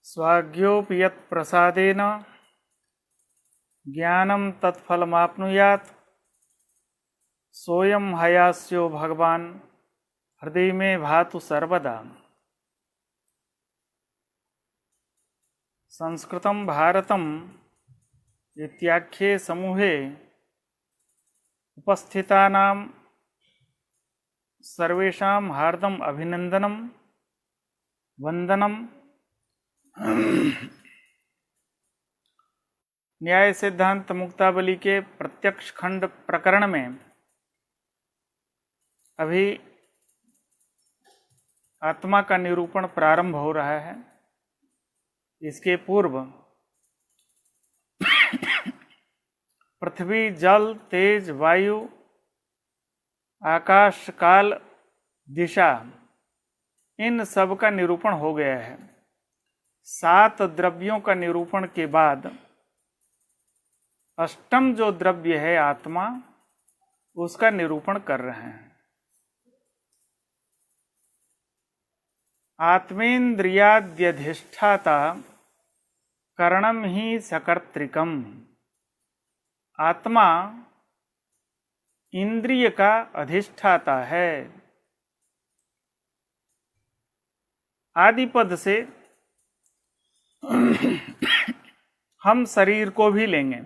स्वाज्ञोऽपि यत्प्रसादेन ज्ञानं तत्फलमाप्नुयात् सोऽयं हयास्यो भगवान् हृदय में भातु सर्वदा। संस्कृतं भारतम् इत्याख्ये समूहे उपस्थितानां सर्वेषां हार्दम् अभिनन्दनं वंदनम्। न्याय सिद्धांत मुक्तावली के प्रत्यक्ष खंड प्रकरण में अभी आत्मा का निरूपण प्रारंभ हो रहा है। इसके पूर्व पृथ्वी, जल, तेज, वायु, आकाश, काल, दिशा, इन सब का निरूपण हो गया है। 7 द्रव्यों का निरूपण के बाद 8वां जो द्रव्य है आत्मा, उसका निरूपण कर रहे हैं। आत्मेन्द्रियाद्यधिष्ठाता करणम ही सकर्तृकम्। आत्मा इंद्रिय का अधिष्ठाता है। आदि पद से हम शरीर को भी लेंगे।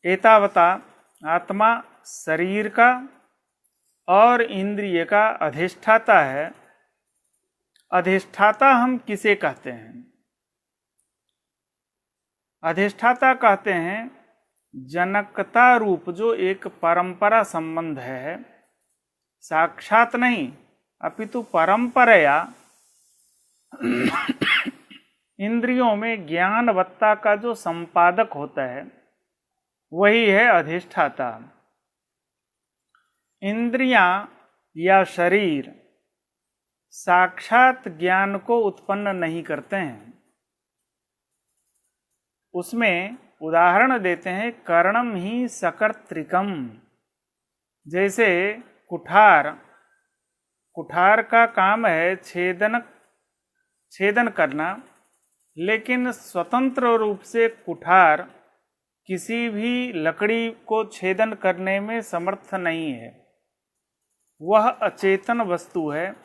एतावता आत्मा शरीर का और इंद्रिय का अधिष्ठाता है। अधिष्ठाता हम किसे कहते हैं? अधिष्ठाता कहते हैं जनकता रूप जो एक परंपरा संबंध है, साक्षात नहीं अपितु परंपराया इंद्रियों में ज्ञानवत्ता का जो संपादक होता है वही है अधिष्ठाता। इंद्रियां या शरीर साक्षात ज्ञान को उत्पन्न नहीं करते हैं। उसमें उदाहरण देते हैं कर्णम ही सकर्तृकम्। जैसे कुठार का काम है छेदन करना, लेकिन स्वतंत्र रूप से कुठार किसी भी लकड़ी को छेदन करने में समर्थ नहीं है। वह अचेतन वस्तु है।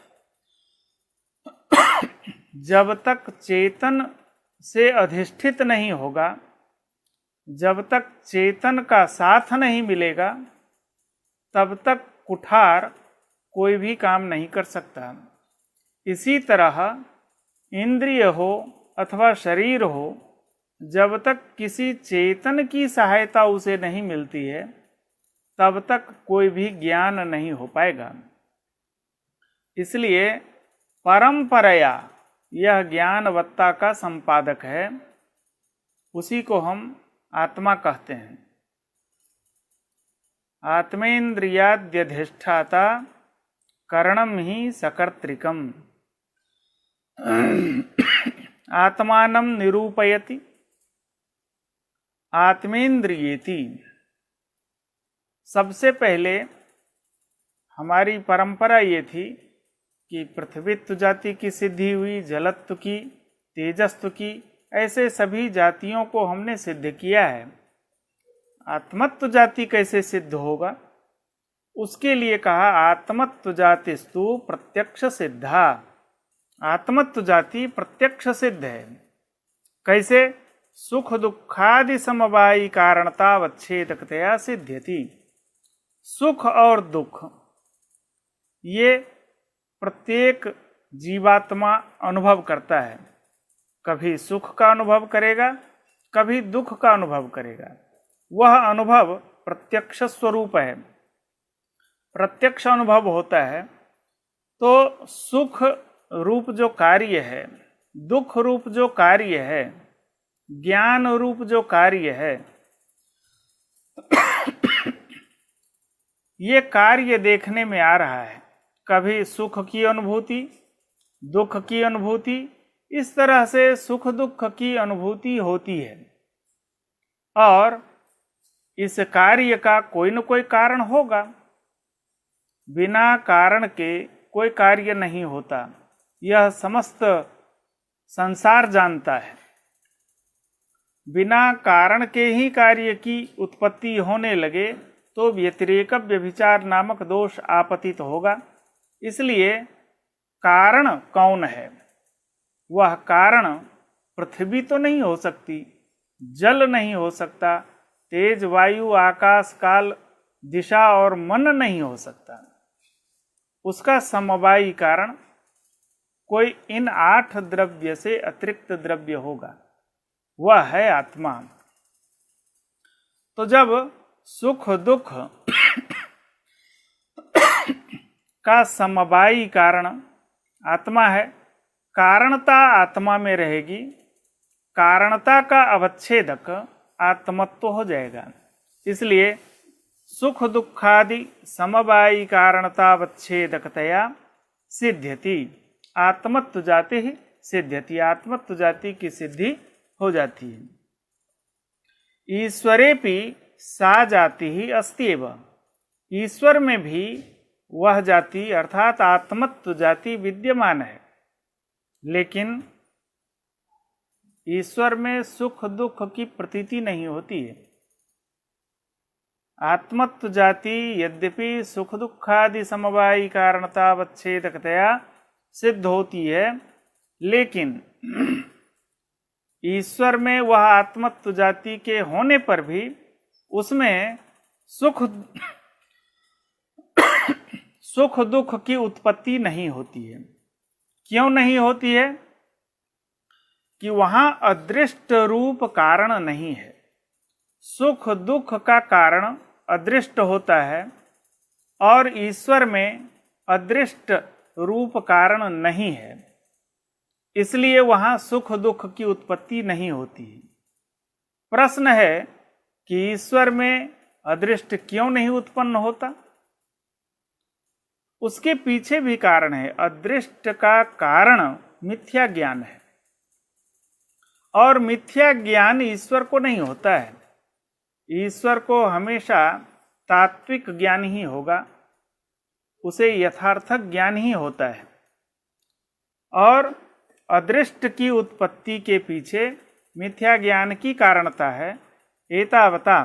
जब तक चेतन से अधिष्ठित नहीं होगा, जब तक चेतन का साथ नहीं मिलेगा, तब तक कुठार कोई भी काम नहीं कर सकता। इसी तरह इंद्रिय हो अथवा शरीर हो, जब तक किसी चेतन की सहायता उसे नहीं मिलती है, तब तक कोई भी ज्ञान नहीं हो पाएगा। इसलिए परंपराया यह ज्ञानवत्ता का संपादक है। उसी को हम आत्मा कहते हैं। आत्मेन्द्रियाद्यधिष्ठाता कर्णम ही सकर्तृकम्। आत्मानं निरूपयति आत्मेन्द्रियेति। सबसे पहले हमारी परंपरा ये थी कि पृथ्वीत्व जाति की सिद्धि हुई, जलत्व की, तेजस्व की, ऐसे सभी जातियों को हमने सिद्ध किया है। आत्मत्व जाति कैसे सिद्ध होगा? उसके लिए कहा आत्मत्व जातिस्तु प्रत्यक्ष सिद्धा। आत्मत्व जाति प्रत्यक्ष सिद्ध है। कैसे? सुख दुखादि समवायी कारणतावच्छेदकतया सिद्ध्यति। सुख और दुख ये प्रत्येक जीवात्मा अनुभव करता है। कभी सुख का अनुभव करेगा, कभी दुख का अनुभव करेगा। वह अनुभव प्रत्यक्ष स्वरूप है। प्रत्यक्ष अनुभव होता है तो सुख रूप जो कार्य है, दुख रूप जो कार्य है, ज्ञान रूप जो कार्य है, ये कार्य देखने में आ रहा है। कभी सुख की अनुभूति, दुख की अनुभूति, इस तरह से सुख दुख की अनुभूति होती है। और इस कार्य का कोई न कोई कारण होगा। बिना कारण के कोई कार्य नहीं होता। यह समस्त संसार जानता है। बिना कारण के ही कार्य की उत्पत्ति होने लगे तो व्यतिरेक व्यभिचार नामक दोष आपतित होगा। इसलिए कारण कौन है? वह कारण पृथ्वी तो नहीं हो सकती, जल नहीं हो सकता, तेज, वायु, आकाश, काल, दिशा और मन नहीं हो सकता। उसका समवायी कारण कोई इन 8 द्रव्य से अतिरिक्त द्रव्य होगा, वह है आत्मा। तो जब सुख दुख का समवायी कारण आत्मा है, कारणता आत्मा में रहेगी, कारणता का अवच्छेदक आत्मत्व हो जाएगा। इसलिए सुख दुखादि समवायी कारणतावच्छेदकतया सिद्ध्यति, आत्मत्व जाति ही सिद्ध्यति, आत्मत्व जाति की सिद्धि हो जाती है। ईश्वरेपि सा जाति ही अस्ति एव, ईश्वर में भी वह जाति अर्थात आत्मत्व जाति विद्यमान है, लेकिन ईश्वर में सुख दुख की प्रतीति नहीं होती है। आत्मत्व जाति यद्यपि सुख दुखादि समवायी कारणतावच्छेदकतया सिद्ध होती है, लेकिन ईश्वर में वह आत्मत्व जाति के होने पर भी उसमें सुख दुख की उत्पत्ति नहीं होती है। क्यों नहीं होती है? कि वहां अदृष्ट रूप कारण नहीं है। सुख दुख का कारण अदृष्ट होता है और ईश्वर में अदृष्ट रूप कारण नहीं है, इसलिए वहां सुख दुख की उत्पत्ति नहीं होती। प्रश्न है कि ईश्वर में अदृष्ट क्यों नहीं उत्पन्न होता? उसके पीछे भी कारण है। अदृष्ट का कारण मिथ्या ज्ञान है और मिथ्या ज्ञान ईश्वर को नहीं होता है। ईश्वर को हमेशा तात्विक ज्ञान ही होगा, उसे यथार्थ ज्ञान ही होता है। और अदृष्ट की उत्पत्ति के पीछे मिथ्या ज्ञान की कारणता है। एतावता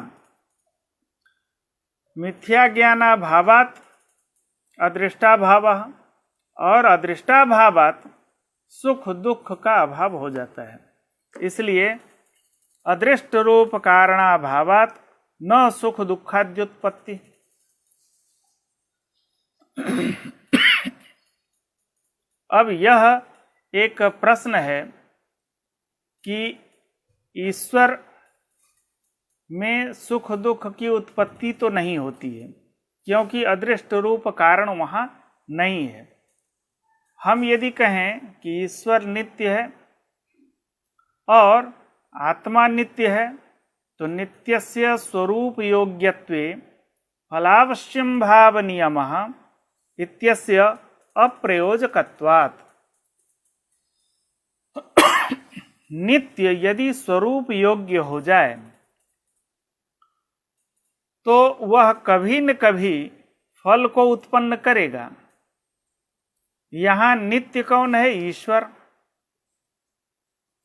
मिथ्या ज्ञानाभावात् अदृष्टाभावः और अदृष्टाभावात् सुख दुख का अभाव हो जाता है। इसलिए अदृष्ट रूप कारणाभावात् न सुख दुखाद्युत्पत्ति। अब यह एक प्रश्न है कि ईश्वर में सुख दुख की उत्पत्ति तो नहीं होती है, क्योंकि अदृष्ट रूप कारण वहां नहीं है। हम यदि कहें कि ईश्वर नित्य है और आत्मा नित्य है, तो नित्यस्य स्वरूप योग्यत्वे फलावश्यम भाव नियमः इत्यस्य अप्रयोजकत्वात्। नित्य यदि स्वरूप योग्य हो जाए तो वह कभी न कभी फल को उत्पन्न करेगा। यहां नित्य कौन है? ईश्वर।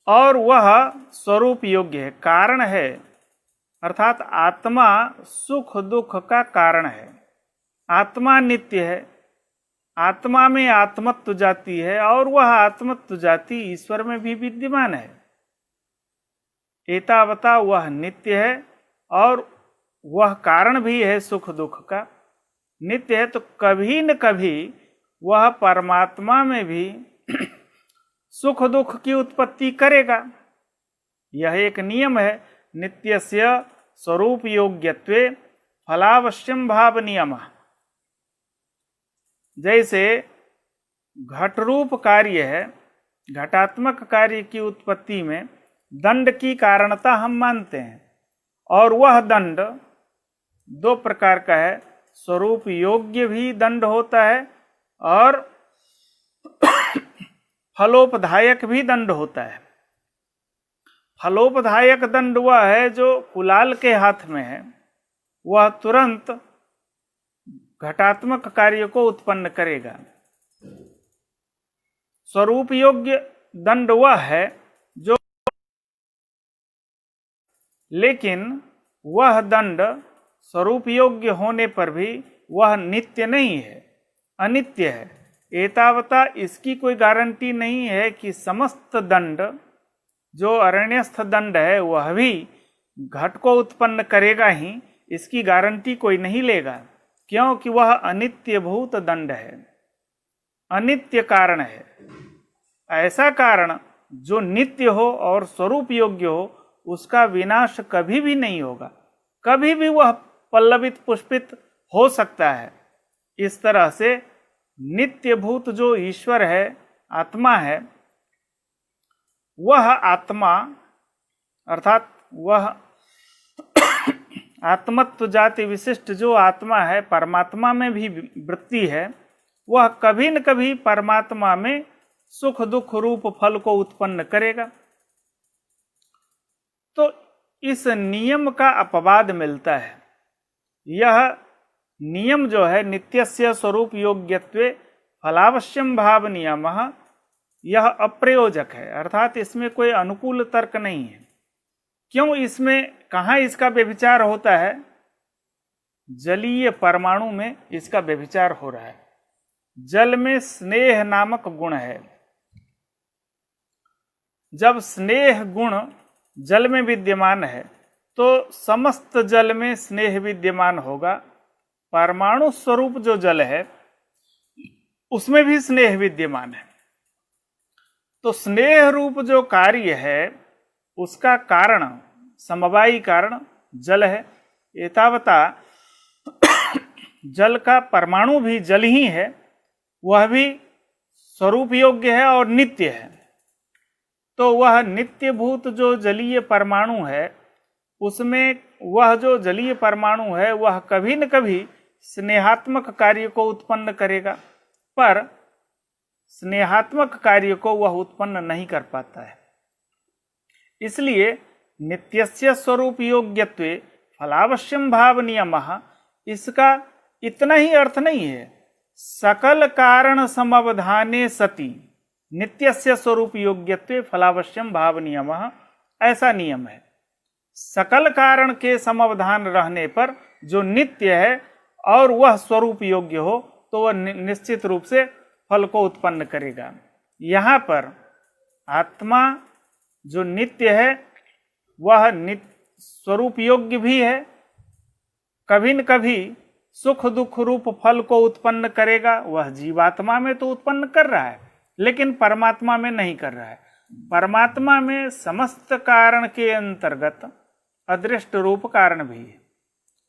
और वह स्वरूप योग्य है, कारण है, अर्थात आत्मा सुख दुख का कारण है। आत्मा नित्य है, आत्मा में आत्मत्व जाति है और वह आत्मत्व जाति ईश्वर में भी विद्यमान है। एतावता वह नित्य है और वह कारण भी है सुख दुख का। नित्य है तो कभी न कभी वह परमात्मा में भी सुख दुख की उत्पत्ति करेगा। यह एक नियम है। नित्यस्य स्वरूप योग्यत्वे फलावश्यम भाव नियम। जैसे घट रूप कार्य है, घटात्मक कार्य की उत्पत्ति में दंड की कारणता हम मानते हैं, और वह दंड दो प्रकार का है। स्वरूप योग्य भी दंड होता है और फलोपधायक भी दंड होता है। फलोपधायक दंड वह है जो कुलाल के हाथ में है, वह तुरंत घटात्मक कार्य को उत्पन्न करेगा। स्वरूप योग्य दंड वह है जो, लेकिन वह दंड स्वरूप योग्य होने पर भी वह नित्य नहीं है, अनित्य है। एतावता इसकी कोई गारंटी नहीं है कि समस्त दंड जो अरण्यस्थ दंड है वह भी घट को उत्पन्न करेगा ही, इसकी गारंटी कोई नहीं लेगा, क्योंकि वह अनित्य भूत दंड है, अनित्य कारण है। ऐसा कारण जो नित्य हो और स्वरूप योग्य हो उसका विनाश कभी भी नहीं होगा, कभी भी वह पल्लवित पुष्पित हो सकता है। इस तरह से नित्य भूत जो ईश्वर है, आत्मा है, वह आत्मा अर्थात वह आत्मत्व जाति विशिष्ट जो आत्मा है, परमात्मा में भी वृत्ति है, वह कभी न कभी परमात्मा में सुख दुख रूप फल को उत्पन्न करेगा। तो इस नियम का अपवाद मिलता है। यह नियम जो है नित्यस्य स्वरूप योग्यत्वे फलावश्यम भाव नियमः, यह अप्रयोजक है, अर्थात इसमें कोई अनुकूल तर्क नहीं है। क्यों? इसमें कहाँ इसका व्यभिचार होता है? जलीय परमाणु में इसका व्यभिचार हो रहा है। जल में स्नेह नामक गुण है। जब स्नेह गुण जल में विद्यमान है तो समस्त जल में स्नेह विद्यमान होगा। परमाणु स्वरूप जो जल है उसमें भी स्नेह विद्यमान है। तो स्नेह रूप जो कार्य है उसका कारण, समवायी कारण जल है। एतावता जल का परमाणु भी जल ही है, वह भी स्वरूप योग्य है और नित्य है। तो वह नित्य भूत जो जलीय परमाणु है, उसमें वह जो जलीय परमाणु है वह कभी न कभी स्नेहात्मक कार्य को उत्पन्न करेगा, पर स्नेहात्मक कार्य को वह उत्पन्न नहीं कर पाता है। इसलिए नित्यस्य स्वरूप योग्यत्वे फलावश्यम भाव नियमः, इसका इतना ही अर्थ नहीं है। सकल कारण समवधाने सति नित्यस्य स्वरूप योग्यत्वे फलावश्यम भाव नियमः, ऐसा नियम है। सकल कारण के समवधान रहने पर जो नित्य है और वह स्वरूप योग्य हो तो वह निश्चित रूप से फल को उत्पन्न करेगा। यहाँ पर आत्मा जो नित्य है वह स्वरूप योग्य भी है, कभी न कभी सुख दुख रूप फल को उत्पन्न करेगा। वह जीवात्मा में तो उत्पन्न कर रहा है लेकिन परमात्मा में नहीं कर रहा है। परमात्मा में समस्त कारण के अंतर्गत अदृष्ट रूप कारण भी है,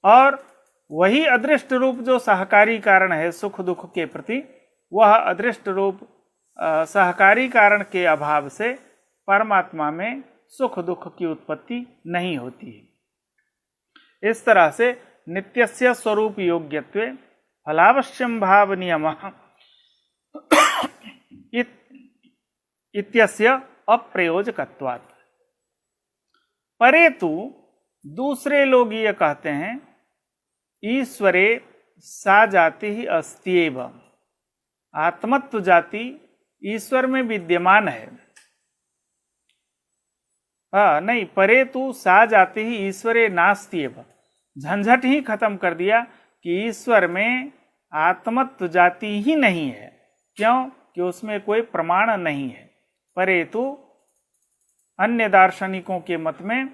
और वही अदृष्ट रूप जो सहकारी कारण है सुख दुख के प्रति, वह अदृष्ट रूप सहकारी कारण के अभाव से परमात्मा में सुख दुख की उत्पत्ति नहीं होती है। इस तरह से नित्यस्य स्वरूप योग्यत्वे फलावश्यम भाव नियमः इत्यस्य अप्रयोजकत्वात्। परेतु दूसरे लोग ये कहते हैं ईश्वरे सा जाति ही अस्त्येव, आत्मत्व जाति ईश्वर में विद्यमान है। नहीं, परेतु सा जाति ही ईश्वरे नास्त्येव, झंझट ही खत्म कर दिया कि ईश्वर में आत्मत्व जाति ही नहीं है। क्यों? कि उसमें कोई प्रमाण नहीं है। परेतु अन्य दार्शनिकों के मत में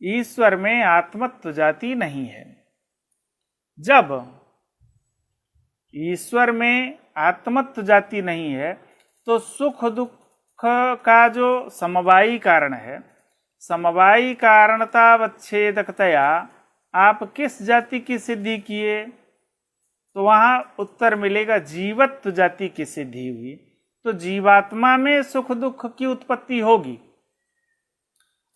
ईश्वर में आत्मत्व जाति नहीं है। जब ईश्वर में आत्मत्व जाति नहीं है तो सुख दुख का जो समवायी कारण है, समवायी कारणतावच्छेदकतया आप किस जाति की सिद्धि किए? तो वहां उत्तर मिलेगा जीवत्व जाति की सिद्धि हुई। तो जीवात्मा में सुख दुख की उत्पत्ति होगी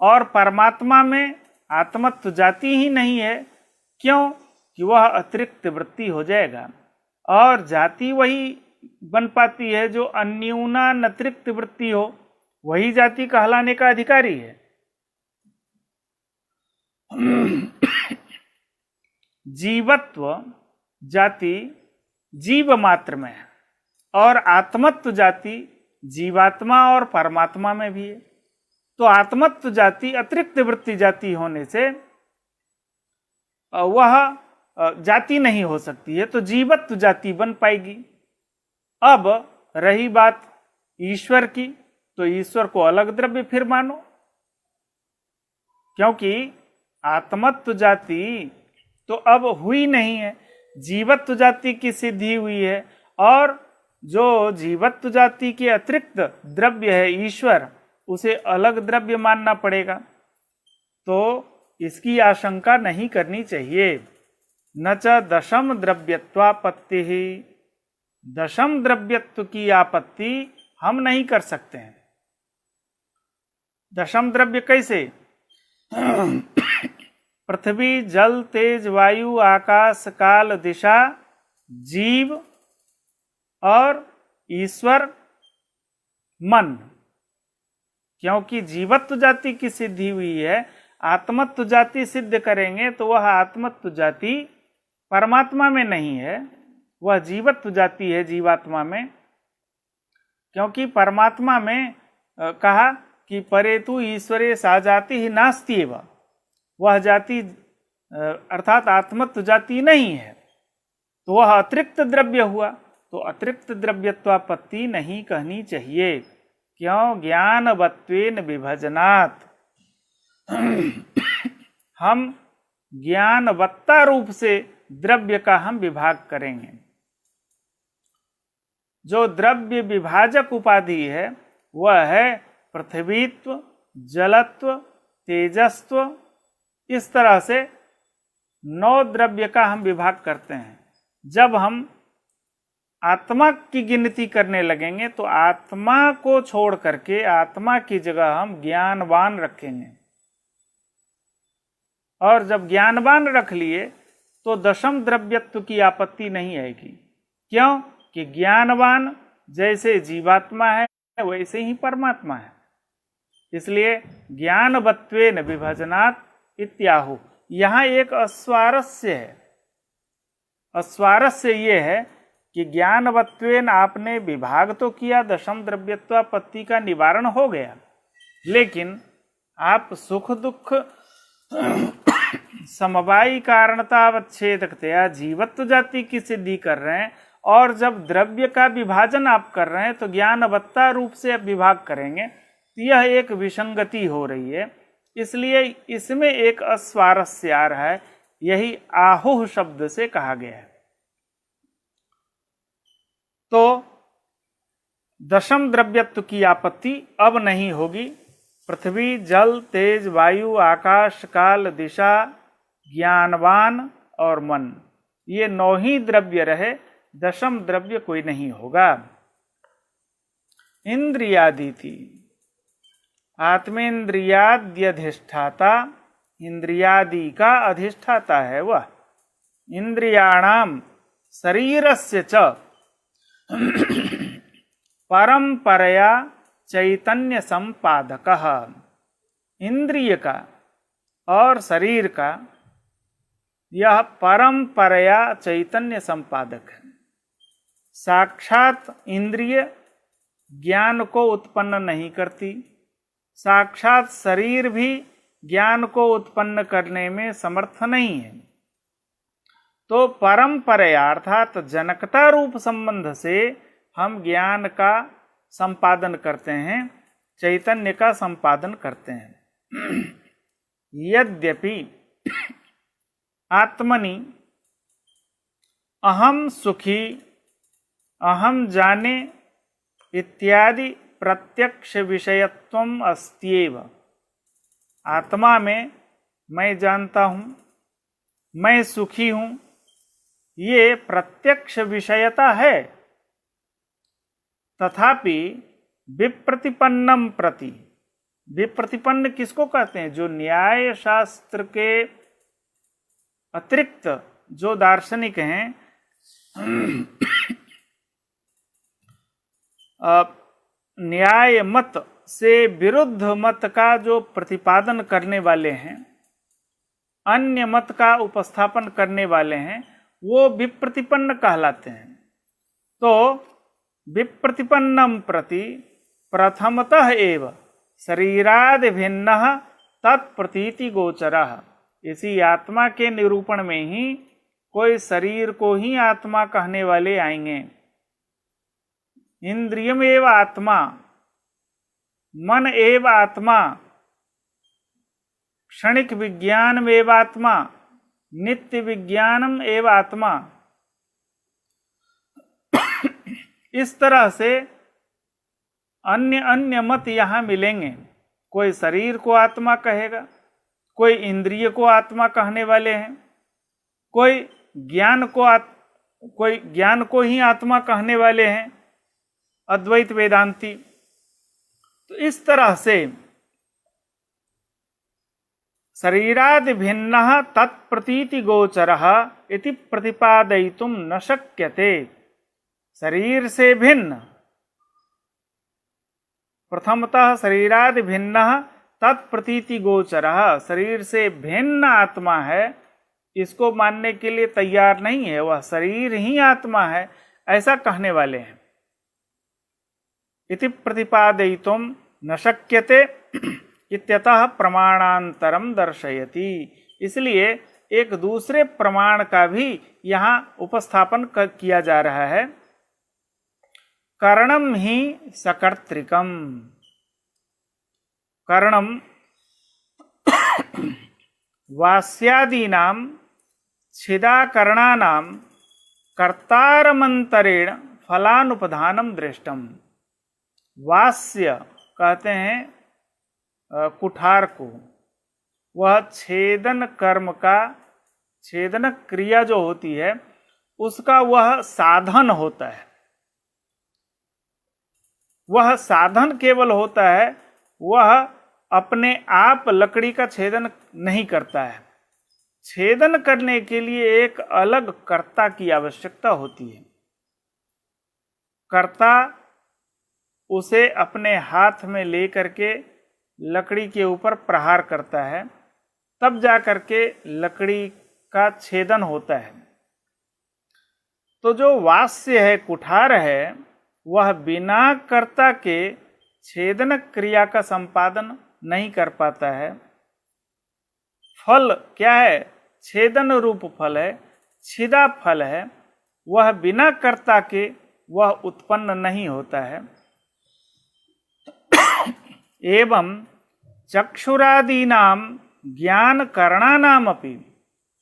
और परमात्मा में आत्मत्व जाति ही नहीं है। क्यों? कि वह अतिरिक्त वृत्ति हो जाएगा और जाति वही बन पाती है जो अन्यूनान अतिरिक्त वृत्ति हो, वही जाति कहलाने का अधिकारी है। जीवत्व जाति जीव मात्र में है और आत्मत्व जाति जीवात्मा और परमात्मा में भी है। तो आत्मत्व जाति अतिरिक्त वृत्ति जाति होने से वह जाति नहीं हो सकती है, तो जीवत्व जाति बन पाएगी। अब रही बात ईश्वर की, तो ईश्वर को अलग द्रव्य फिर मानो, क्योंकि आत्मत्व जाति तो अब हुई नहीं है, जीवत्व जाति की सिद्धि हुई है, और जो जीवत्व जाति के अतिरिक्त द्रव्य है ईश्वर, उसे अलग द्रव्य मानना पड़ेगा। तो इसकी आशंका नहीं करनी चाहिए। न च दशम द्रव्यत्वापत्ति ही, दशम द्रव्यत्व की आपत्ति हम नहीं कर सकते हैं। दशम द्रव्य कैसे? पृथ्वी, जल, तेज, वायु, आकाश, काल, दिशा, जीव और ईश्वर, मन। क्योंकि जीवत्व जाति की सिद्धि हुई है, आत्मत्व जाति सिद्ध करेंगे तो वह आत्मत्व जाति परमात्मा में नहीं है, वह जीवत्व जाति है जीवात्मा में। क्योंकि परमात्मा में कहा कि परेतु ईश्वरे सा जाति ही नास्ति एव, वह जाति अर्थात आत्मत्व जाति नहीं है, तो वह अतिरिक्त द्रव्य हुआ। तो अतिरिक्त द्रव्यत्वापत्ति नहीं कहनी चाहिए। क्यों? ज्ञानवत्वेन विभजनात्, हम ज्ञानवत्ता रूप से द्रव्य का हम विभाग करेंगे। जो द्रव्य विभाजक उपाधि है वह है पृथ्वीत्व, जलत्व, तेजस्व। इस तरह से 9 द्रव्य का हम विभाग करते हैं। जब हम आत्मा की गिनती करने लगेंगे तो आत्मा को छोड़ करके आत्मा की जगह हम ज्ञानवान रखेंगे, और जब ज्ञानवान रख लिए तो दशम द्रव्यत्व की आपत्ति नहीं आएगी। क्यों? कि ज्ञानवान जैसे जीवात्मा है वैसे ही परमात्मा है। इसलिए ज्ञानवत्वेन विभजनात् इत्याहु। यहाँ एक अस्वारस्य है। अस्वारस्य ये है कि ज्ञानवत्वेन आपने विभाग तो किया, दशम द्रव्यत्वापत्ति का निवारण हो गया, लेकिन आप सुख दुख समवायी कारणतावच्छेदकतया जीवत्व जाति की सिद्धि कर रहे हैं, और जब द्रव्य का विभाजन आप कर रहे हैं तो ज्ञानवत्ता रूप से आप विभाग करेंगे, तो यह एक विसंगति हो रही है। इसलिए इसमें एक अस्वारस्य आ रहा है, यही आहुः शब्द से कहा गया है। तो दशम द्रव्यत्व की आपत्ति अब नहीं होगी। पृथ्वी, जल, तेज, वायु, आकाश, काल, दिशा, ज्ञानवान और मन, ये 9 ही द्रव्य रहे, दशम द्रव्य कोई नहीं होगा। इंद्रियादि थी, आत्मेन्द्रियाद्यधिष्ठाता, इंद्रियादि का अधिष्ठाता है वह। इंद्रियाणाम शरीरस्य च परंपरया चैतन्य संपादकः, इंद्रिय का और शरीर का यह परंपरया चैतन्य संपादक है। साक्षात इंद्रिय ज्ञान को उत्पन्न नहीं करती, साक्षात शरीर भी ज्ञान को उत्पन्न करने में समर्थ नहीं है। तो परंपरया अर्थात जनकता रूप संबंध से हम ज्ञान का संपादन करते हैं, चैतन्य का संपादन करते हैं। यद्यपि आत्मनि अहम सुखी, अहम जाने इत्यादि प्रत्यक्ष विषयत्वम अस्त्येव, आत्मा में मैं जानता हूँ, मैं सुखी हूँ, ये प्रत्यक्ष विषयता है। तथापि विप्रतिपन्नम प्रति, विप्रतिपन्न किसको कहते हैं? जो न्याय शास्त्र के अतिरिक्त जो दार्शनिक हैं, न्याय मत से विरुद्ध मत का जो प्रतिपादन करने वाले हैं, अन्य मत का उपस्थापन करने वाले हैं, वो विप्रतिपन्न कहलाते हैं। तो विप्रतिपन्नम प्रति प्रथमतः एव शरीरादि भिन्न तत्प्रतीति गोचरः। इसी आत्मा के निरूपण में ही कोई शरीर को ही आत्मा कहने वाले आएंगे। इंद्रियम एव आत्मा, मन एव आत्मा, क्षणिक विज्ञानम एव आत्मा, नित्य विज्ञानम एव आत्मा। इस तरह से अन्य अन्य मत यहाँ मिलेंगे। कोई शरीर को आत्मा कहेगा, कोई इंद्रिय को आत्मा कहने वाले हैं, कोई ज्ञान को ही आत्मा कहने वाले हैं, अद्वैत वेदांती। तो इस तरह से शरीरादि भिन्न तत्प्रतीति गोचरः इति प्रतिपादयितुम न शक्यते। शरीर से भिन्न, प्रथमतः शरीरादि भिन्न तत्प्रतीति गोचरः, शरीर से भिन्न आत्मा है, इसको मानने के लिए तैयार नहीं है। वह शरीर ही आत्मा है ऐसा कहने वाले हैं। इति प्रतिपादयितुम न शक्यते इत्यतः प्रमाणांतरम दर्शयति। इसलिए एक दूसरे प्रमाण का भी यहाँ उपस्थापन किया जा रहा है। कर्णम ही सकर्तृकम, कर्णम वास्यादीनां छिदाकरणानां कर्तारमंतरेण फलानुपधानम दृष्टम। वास्य कहते हैं कुठार को, वह छेदन कर्म का, छेदन क्रिया जो होती है उसका वह साधन होता है। वह साधन केवल होता है, वह अपने आप लकड़ी का छेदन नहीं करता है। छेदन करने के लिए एक अलग कर्ता की आवश्यकता होती है। कर्ता उसे अपने हाथ में लेकर के लकड़ी के ऊपर प्रहार करता है, तब जा करके लकड़ी का छेदन होता है। तो जो वास्य है, कुठार है, वह बिना कर्ता के छेदन क्रिया का संपादन नहीं कर पाता है। फल क्या है? छेदन रूप फल है, छिदा फल है, वह बिना कर्ता के वह उत्पन्न नहीं होता है। एवं चक्षुरादीनाम ज्ञान करणानाम अपि,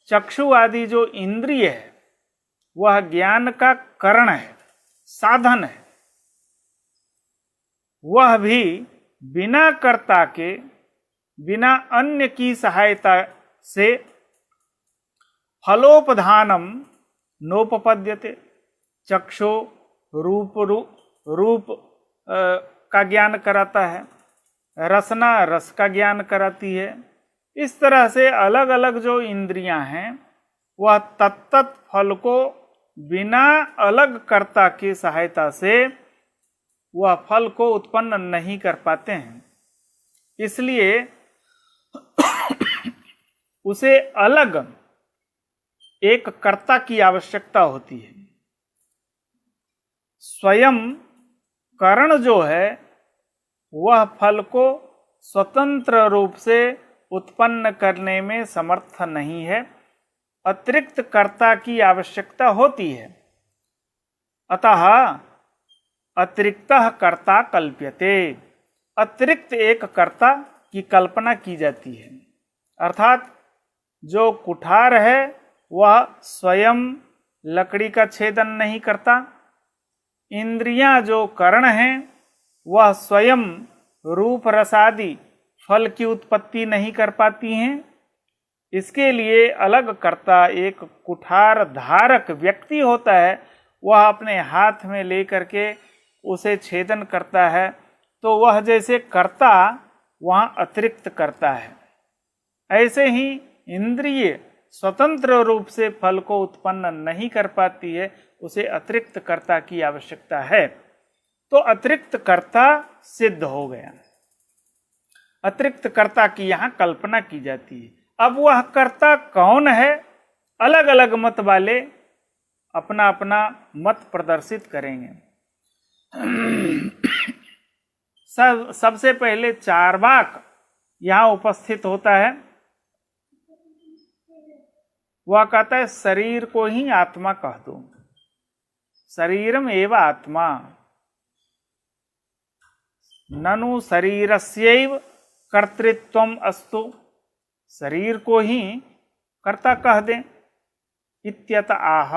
चक्षु आदि जो इंद्रिय है वह ज्ञान का करण है, साधन है। वह भी बिना कर्ता के, बिना अन्य की सहायता से फलोपधानम नोपपद्यते। चक्षु रूप का ज्ञान कराता है, रसना रस का ज्ञान कराती है। इस तरह से अलग अलग जो इंद्रियां हैं वह तत्त फल को बिना अलग कर्ता की सहायता से वह फल को उत्पन्न नहीं कर पाते हैं। इसलिए उसे अलग एक कर्ता की आवश्यकता होती है। स्वयं करण जो है वह फल को स्वतंत्र रूप से उत्पन्न करने में समर्थ नहीं है, अतिरिक्त कर्ता की आवश्यकता होती है। अतः अतिरिक्तः कर्ता कल्प्यते, अतिरिक्त एक कर्ता की कल्पना की जाती है। अर्थात जो कुठार है वह स्वयं लकड़ी का छेदन नहीं करता, इंद्रियां जो करण हैं वह स्वयं रूप रसादि फल की उत्पत्ति नहीं कर पाती हैं। इसके लिए अलग कर्ता एक कुठार धारक व्यक्ति होता है, वह अपने हाथ में लेकर के उसे छेदन करता है। तो वह जैसे कर्ता वहाँ अतिरिक्त करता है, ऐसे ही इंद्रिय स्वतंत्र रूप से फल को उत्पन्न नहीं कर पाती है, उसे अतिरिक्त कर्ता की आवश्यकता है। तो अतिरिक्त कर्ता सिद्ध हो गया, अतिरिक्त कर्ता की यहाँ कल्पना की जाती है। अब वह कर्ता कौन है? अलग अलग मत वाले अपना अपना मत प्रदर्शित करेंगे। सबसे पहले चार्वाक यहाँ उपस्थित होता है। वह कहता है शरीर को ही आत्मा कह दो, शरीरम एव आत्मा, ननु शरीरस्यैव कर्तृत्वम अस्तु, शरीर को ही कर्ता कह दें। इत्यत आह,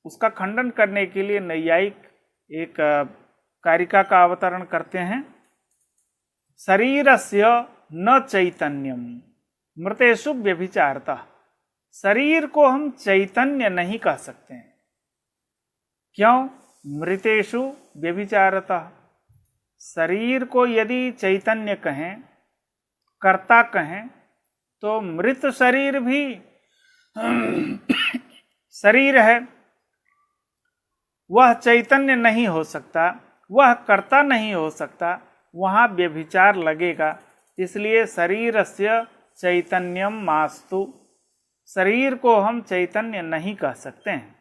उसका खंडन करने के लिए नैयायिक एक कारिका का अवतरण करते हैं। शरीरस्य न चैतन्यम मृतेषु व्यभिचारता, शरीर को हम चैतन्य नहीं कह सकते हैं। क्यों? मृतेषु व्यभिचारता, शरीर को यदि चैतन्य कहें, कर्ता कहें, तो मृत शरीर भी शरीर है, वह चैतन्य नहीं हो सकता, वह कर्ता नहीं हो सकता, वहाँ व्यभिचार लगेगा। इसलिए शरीरस्य चैतन्यम मास्तु, शरीर को हम चैतन्य नहीं कह सकते हैं।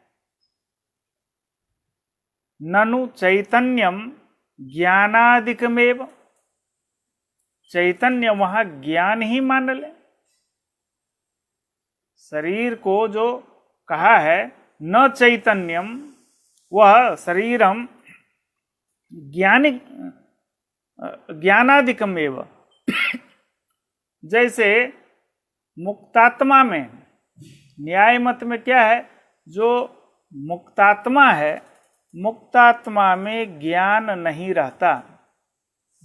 ननु चैतन्यम ज्ञानादिकमेव, चैतन्य वहाँ ज्ञान ही मान ले। शरीर को जो कहा है न चैतन्यम, वह शरीरम ज्ञानादिकमेव, जैसे मुक्तात्मा में, न्याय मत में क्या है, जो मुक्तात्मा है, मुक्तात्मा में ज्ञान नहीं रहता,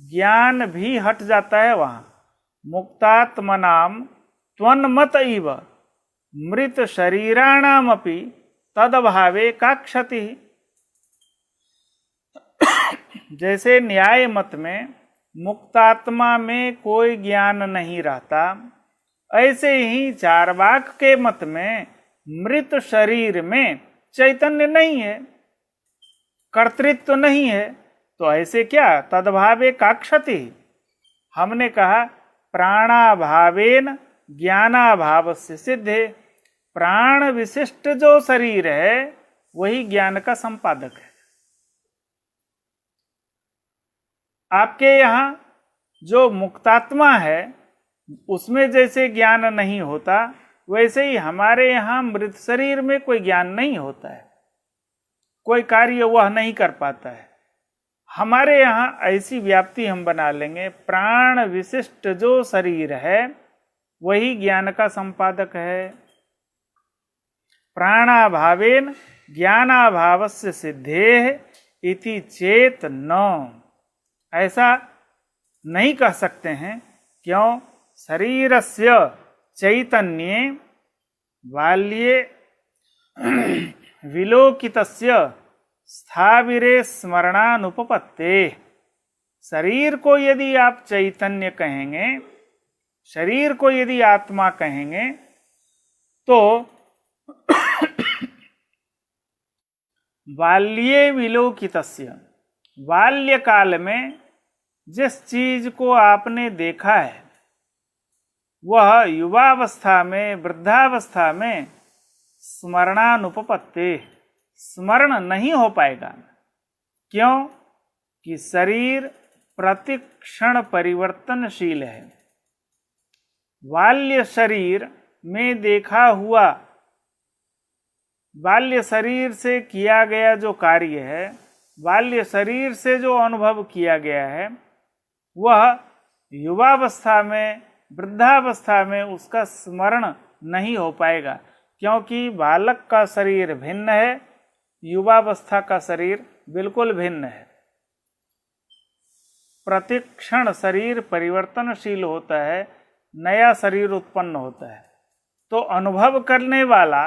ज्ञान भी हट जाता है। वहाँ मुक्तात्मनाम त्वन्मत इव मृत शरीराणामपि तदभावे का क्षति। जैसे न्याय मत में मुक्तात्मा में कोई ज्ञान नहीं रहता, ऐसे ही चार्वाक के मत में मृत शरीर में चैतन्य नहीं है, कर्तृत्व नहीं है, तो ऐसे क्या तदभावे का क्षति। हमने कहा प्राणाभावेन ज्ञानाभाव से सिद्धे, प्राण विशिष्ट जो शरीर है वही ज्ञान का संपादक है। आपके यहाँ जो मुक्तात्मा है उसमें जैसे ज्ञान नहीं होता, वैसे ही हमारे यहाँ मृत शरीर में कोई ज्ञान नहीं होता है, कोई कार्य वह नहीं कर पाता है। हमारे यहाँ ऐसी व्याप्ति हम बना लेंगे, प्राण विशिष्ट जो शरीर है वही ज्ञान का संपादक है। प्राणाभावेन ज्ञानाभावस्य सिद्धेः इति चेत न, ऐसा नहीं कह सकते हैं। क्यों? शरीरस्य चैतन्ये बाल्ये विलोकितस्य स्थाविरे स्मरणानुपपत्ते, शरीर को यदि आप चैतन्य कहेंगे, शरीर को यदि आत्मा कहेंगे, तो बाल्ये विलोकितस्य, बाल्यकाल में जिस चीज को आपने देखा है वह युवावस्था में, वृद्धावस्था में स्मरणानुपपत्ते, स्मरण नहीं हो पाएगा। क्यों? कि शरीर प्रतिक्षण परिवर्तनशील है। बाल्य शरीर में देखा हुआ, बाल्य शरीर से किया गया जो कार्य है, बाल्य शरीर से जो अनुभव किया गया है, वह युवावस्था में, वृद्धावस्था में उसका स्मरण नहीं हो पाएगा। क्योंकि बालक का शरीर भिन्न है, युवावस्था का शरीर बिल्कुल भिन्न है। प्रतिक्षण शरीर परिवर्तनशील होता है, नया शरीर उत्पन्न होता है। तो अनुभव करने वाला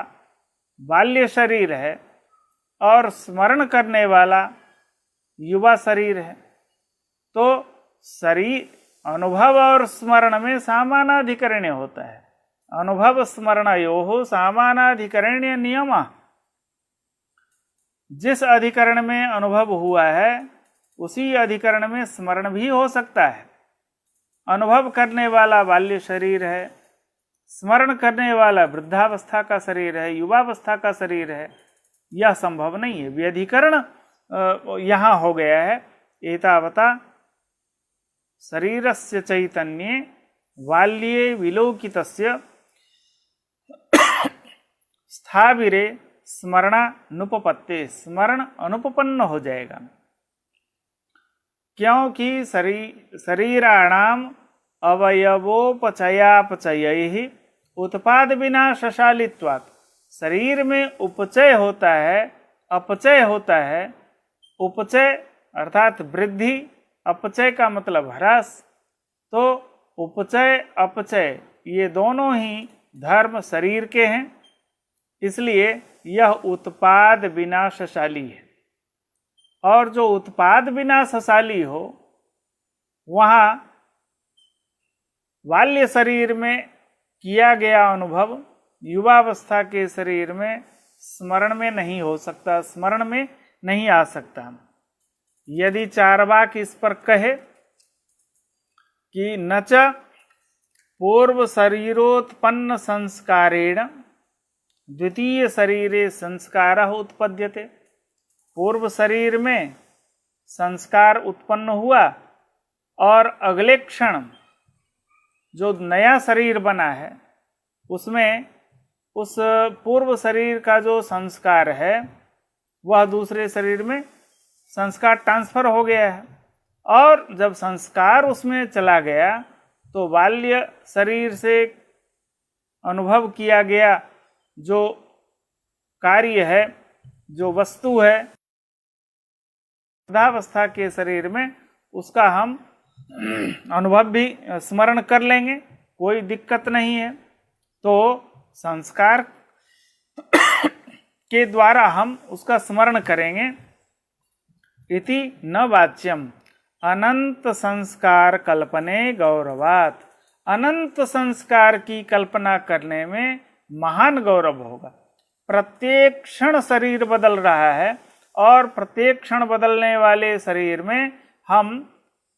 बाल्य शरीर है और स्मरण करने वाला युवा शरीर है। तो शरीर, अनुभव और स्मरण में समानाधिकरण्य होता है। अनुभव स्मरणयोः समानाधिकरण्य नियम, जिस अधिकरण में अनुभव हुआ है उसी अधिकरण में स्मरण भी हो सकता है। अनुभव करने वाला बाल्य शरीर है, स्मरण करने वाला वृद्धावस्था का शरीर है, युवावस्था का शरीर है, यह संभव नहीं है। व्यधिकरण यहाँ हो गया है एतावता शरीरस्य चैतन्ये बाल्ये विलोकितस्य स्थाविरे स्मरणानुपपत्ते, स्मरण अनुपपन्न हो जाएगा। क्योंकि शरीराणाम अवयवोपचयापचयैः उत्पाद विनाशशालित्वात्, शरीर में उपचय होता है, अपचय होता है। उपचय अर्थात वृद्धि, अपचय का मतलब ह्रास। तो उपचय अपचय ये दोनों ही धर्म शरीर के हैं, इसलिए यह उत्पाद विनाशशाली है। और जो उत्पाद विनाशशाली हो, वहाँ बाल्य शरीर में किया गया अनुभव युवावस्था के शरीर में स्मरण में नहीं हो सकता, स्मरण में नहीं आ सकता। यदि चार्वाक इस पर कहे कि न च पूर्व शरीरोत्पन्न संस्कारेण द्वितीय शरीरे संस्कारः उत्पद्यते, पूर्व शरीर में संस्कार उत्पन्न हुआ और अगले क्षण जो नया शरीर बना है उसमें उस पूर्व शरीर का जो संस्कार है वह दूसरे शरीर में संस्कार ट्रांसफर हो गया है। और जब संस्कार उसमें चला गया तो बाल्य शरीर से अनुभव किया गया जो कार्य है, जो वस्तु है, वृद्धावस्था के शरीर में उसका हम अनुभव भी स्मरण कर लेंगे, कोई दिक्कत नहीं है। तो संस्कार के द्वारा हम उसका स्मरण करेंगे। इति न वाच्यम अनंत संस्कार कल्पने गौरवात्, अनंत संस्कार की कल्पना करने में महान गौरव होगा। प्रत्येक क्षण शरीर बदल रहा है और प्रत्येक क्षण बदलने वाले शरीर में हम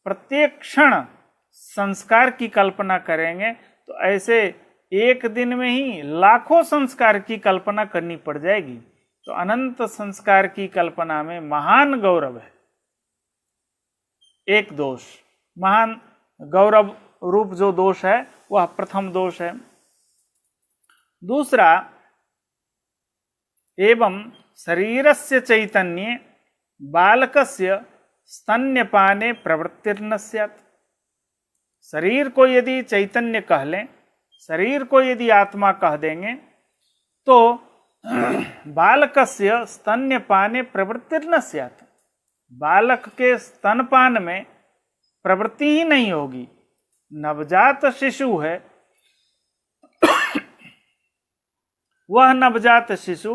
प्रत्येक क्षण संस्कार की कल्पना करेंगे तो ऐसे एक दिन में ही लाखों संस्कार की कल्पना करनी पड़ जाएगी। तो अनंत संस्कार की कल्पना में महान गौरव है। एक दोष, महान गौरव रूप जो दोष है वह प्रथम दोष है। दूसरा, एवं शरीरस्य चैतन्ये बालकस्य स्तन्यपाने प्रवृत्तिर्न स्यात्, शरीर को यदि चैतन्य कह लें, शरीर को यदि आत्मा कह देंगे तो बालकस्य स्तन्यपाने प्रवृत्तिर्न स्यात्, बालक के स्तनपान में प्रवृत्ति ही नहीं होगी। नवजात शिशु है, वह नवजात शिशु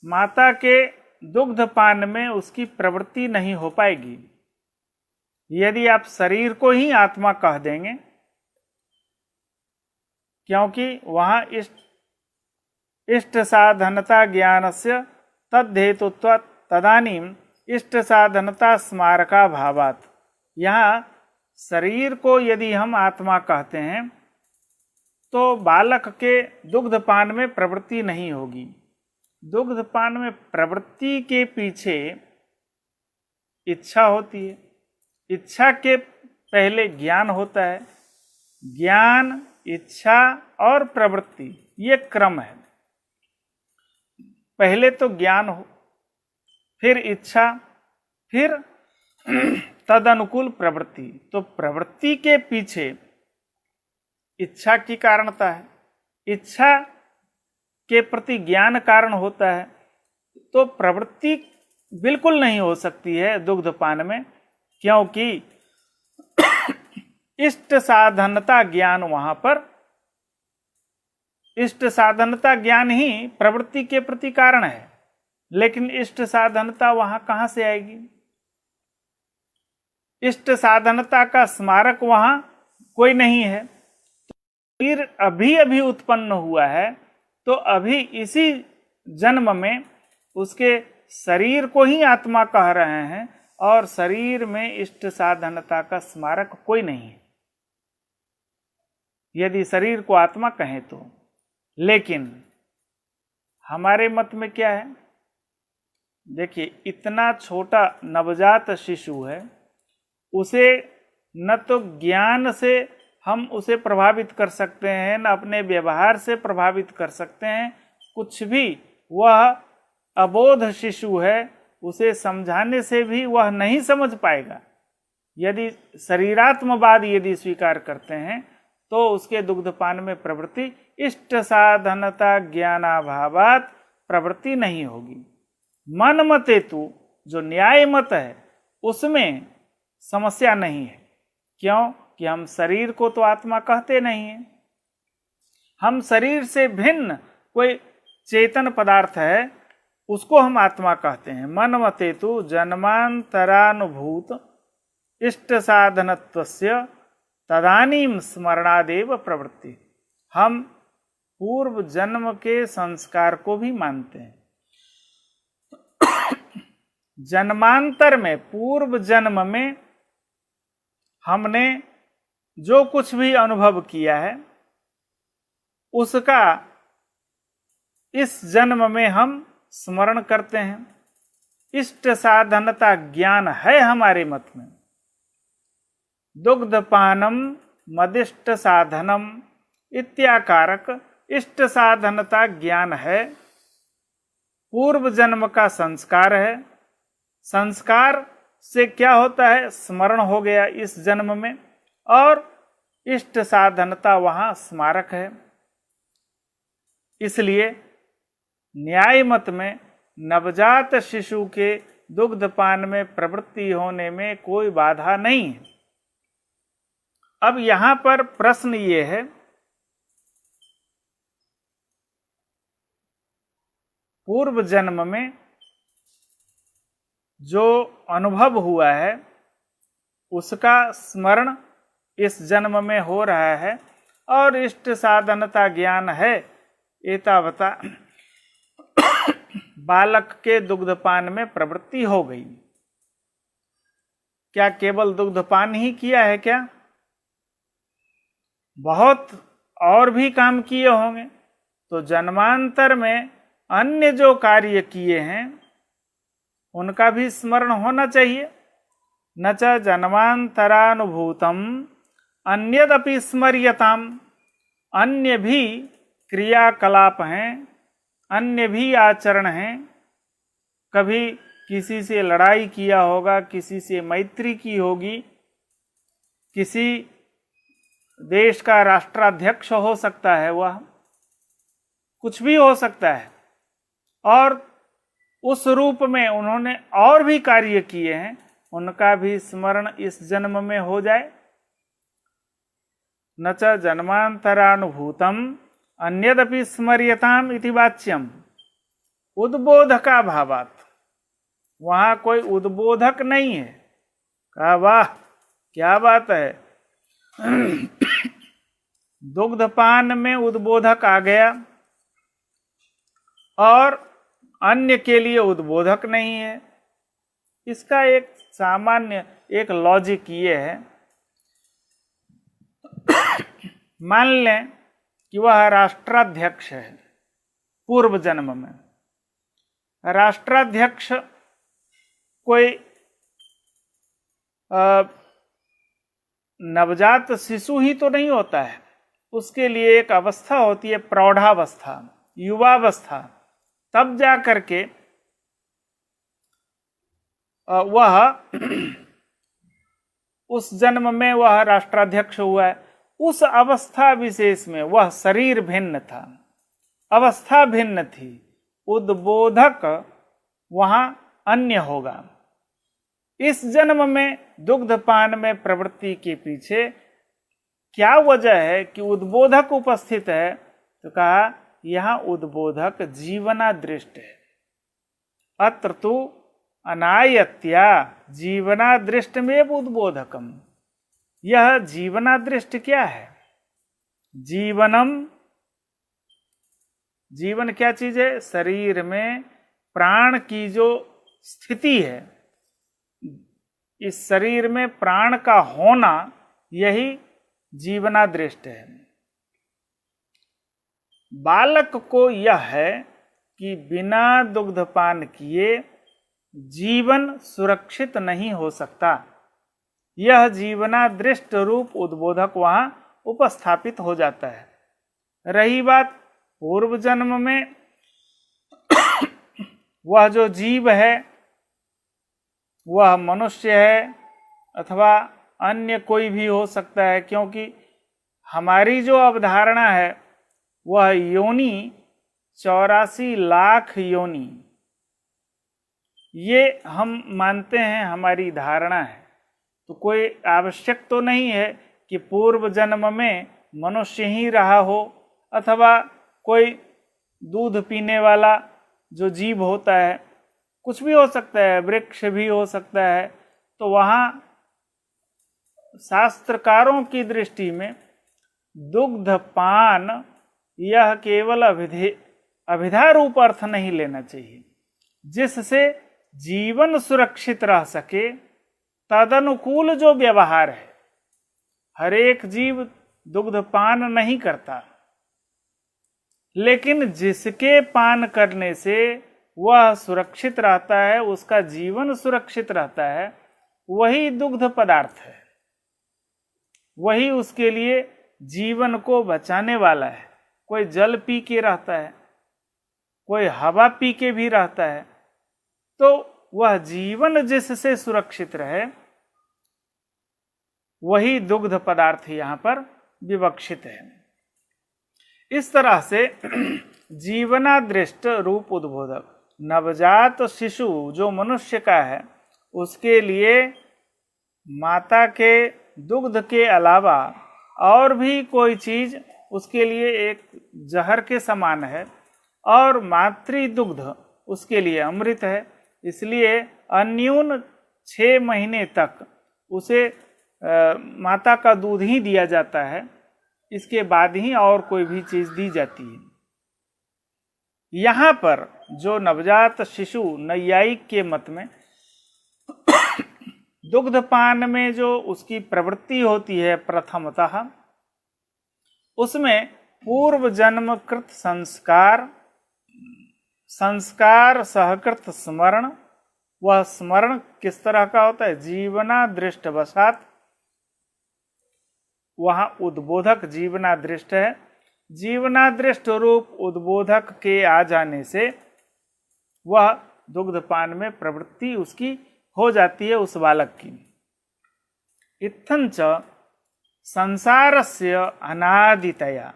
माता के दुग्धपान में उसकी प्रवृत्ति नहीं हो पाएगी। यदि आप शरीर को ही आत्मा कह देंगे, क्योंकि वहां इष्ट साधनता ज्ञानस्य तद्धेतुत्वात् तदानीम इष्ट साधनता स्मारका भावात्, यहाँ शरीर को यदि हम आत्मा कहते हैं तो बालक के दुग्धपान में प्रवृत्ति नहीं होगी। दुग्धपान में प्रवृत्ति के पीछे इच्छा होती है, इच्छा के पहले ज्ञान होता है, ज्ञान, इच्छा और प्रवृत्ति ये क्रम है। पहले तो ज्ञान हो, फिर इच्छा, फिर तदनुकूल प्रवृत्ति। तो प्रवृत्ति के पीछे इच्छा की कारणता है, इच्छा के प्रति ज्ञान कारण होता है। तो प्रवृत्ति बिल्कुल नहीं हो सकती है दुग्धपान में, क्योंकि इष्ट साधनता ज्ञान वहां पर, इष्ट साधनता ज्ञान ही प्रवृत्ति के प्रति कारण है, लेकिन इष्ट साधनता वहां कहां से आएगी? इष्ट साधनता का स्मारक वहां कोई नहीं है। फिर अभी अभी उत्पन्न हुआ है तो अभी इसी जन्म में उसके शरीर को ही आत्मा कह रहे हैं और शरीर में इष्ट साधनता का स्मारक कोई नहीं है, यदि शरीर को आत्मा कहें तो। लेकिन हमारे मत में क्या है? देखिए, इतना छोटा नवजात शिशु है, उसे न तो ज्ञान से हम उसे प्रभावित कर सकते हैं, न अपने व्यवहार से प्रभावित कर सकते हैं, कुछ भी। वह अबोध शिशु है, उसे समझाने से भी वह नहीं समझ पाएगा। यदि शरीरात्मवाद यदि स्वीकार करते हैं तो उसके दुग्धपान में प्रवृत्ति इष्ट साधनता ज्ञानाभावात प्रवृत्ति नहीं होगी। मन मत हेतु जो न्याय मत है उसमें समस्या नहीं है। क्यों? कि हम शरीर को तो आत्मा कहते नहीं है। हम शरीर से भिन्न कोई चेतन पदार्थ है उसको हम आत्मा कहते हैं। मन मत हेतु जन्मांतरानुभूत इष्ट साधनत्वस्य तदानीम स्मरणादेव प्रवृत्ति। हम पूर्व जन्म के संस्कार को भी मानते हैं। जन्मांतर में, पूर्व जन्म में हमने जो कुछ भी अनुभव किया है उसका इस जन्म में हम स्मरण करते हैं। इष्ट साधनता ज्ञान है हमारे मत में। दुग्धपानम मदिष्ट साधनम इत्याकारक इष्ट साधनता ज्ञान है, पूर्व जन्म का संस्कार है। संस्कार से क्या होता है? स्मरण हो गया इस जन्म में, और इष्ट साधनता वहां स्मारक है। इसलिए न्याय मत में नवजात शिशु के दुग्धपान में प्रवृत्ति होने में कोई बाधा नहीं है। अब यहां पर प्रश्न ये है, पूर्व जन्म में जो अनुभव हुआ है उसका स्मरण इस जन्म में हो रहा है और इष्ट साधनता ज्ञान है। एतावता बालक के दुग्धपान में प्रवृत्ति हो गई। क्या केवल दुग्धपान ही किया है क्या? बहुत और भी काम किए होंगे। तो जन्मांतर में अन्य जो कार्य किए हैं उनका भी स्मरण होना चाहिए। न च जन्मांतरानुभूतम अन्यदपि स्मर्यताम। अन्य भी क्रियाकलाप हैं, अन्य भी आचरण हैं। कभी किसी से लड़ाई किया होगा, किसी से मैत्री की होगी, किसी देश का राष्ट्राध्यक्ष हो सकता है, वह कुछ भी हो सकता है, और उस रूप में उन्होंने और भी कार्य किए हैं, उनका भी स्मरण इस जन्म में हो जाए। न च जन्मांतरानुभूतम अन्यदपि स्मर्यताम इति वाच्यम उद्बोधका भावात। वहां कोई उद्बोधक नहीं है। कहा, वाह क्या बात है, दुग्धपान में उद्बोधक आ गया और अन्य के लिए उद्बोधक नहीं है। इसका एक सामान्य एक लॉजिक ये है, मान लें कि वह राष्ट्राध्यक्ष है पूर्व जन्म में। राष्ट्राध्यक्ष कोई नवजात शिशु ही तो नहीं होता है, उसके लिए एक अवस्था होती है, प्रौढ़ावस्था, युवावस्था। तब जा करके वह उस जन्म में वह राष्ट्राध्यक्ष हुआ है। उस अवस्था विशेष में वह शरीर भिन्न था, अवस्था भिन्न थी, उद्बोधक वहां अन्य होगा। इस जन्म में दुग्धपान में प्रवृत्ति के पीछे क्या वजह है कि उद्बोधक उपस्थित है? तो कहा, यहां उद्बोधक जीवनादृष्ट है। अत्र तु अनायत्या जीवनादृष्टमेव उद्बोधकम। यह जीवनादृष्ट क्या है? जीवनम, जीवन क्या चीज है? शरीर में प्राण की जो स्थिति है, इस शरीर में प्राण का होना, यही जीवनादृष्ट है। बालक को यह है कि बिना दुग्धपान किए जीवन सुरक्षित नहीं हो सकता। यह जीवनादृष्ट रूप उद्बोधक वहां उपस्थापित हो जाता है। रही बात पूर्व जन्म में, वह जो जीव है वह मनुष्य है अथवा अन्य कोई भी हो सकता है, क्योंकि हमारी जो अवधारणा है वह योनि 84 लाख योनि, ये हम मानते हैं, हमारी धारणा है। तो कोई आवश्यक तो नहीं है कि पूर्व जन्म में मनुष्य ही रहा हो अथवा कोई दूध पीने वाला जो जीव होता है, कुछ भी हो सकता है, वृक्ष भी हो सकता है। तो वहाँ शास्त्रकारों की दृष्टि में दुग्धपान यह केवल अभिधा रूप अर्थ नहीं लेना चाहिए। जिससे जीवन सुरक्षित रह सके तदनुकूल जो व्यवहार है। हर एक जीव दुग्धपान नहीं करता, लेकिन जिसके पान करने से वह सुरक्षित रहता है, उसका जीवन सुरक्षित रहता है, वही दुग्ध पदार्थ है, वही उसके लिए जीवन को बचाने वाला है। कोई जल पी के रहता है, कोई हवा पी के भी रहता है, तो वह जीवन जिससे सुरक्षित रहे वही दुग्ध पदार्थ यहाँ पर विवक्षित है। इस तरह से जीवनादृष्ट रूप उद्बोधक नवजात शिशु जो मनुष्य का है, उसके लिए माता के दुग्ध के अलावा और भी कोई चीज उसके लिए एक जहर के समान है, और मातृ दुग्ध उसके लिए अमृत है। इसलिए अन्यून 6 महीने तक उसे माता का दूध ही दिया जाता है, इसके बाद ही और कोई भी चीज दी जाती है। यहाँ पर जो नवजात शिशु नैयायिक के मत में दुग्धपान में जो उसकी प्रवृत्ति होती है प्रथमतः, उसमें पूर्व जन्म कृत संस्कार सहकृत स्मरण। वह स्मरण किस तरह का होता है? जीवनादृष्ट वशात, वहां उद्बोधक जीवनादृष्ट है। जीवनादृष्ट रूप उद्बोधक के आ जाने से वह दुग्धपान में प्रवृत्ति उसकी हो जाती है उस बालक की। इत्थं च संसारस्य अनादितया,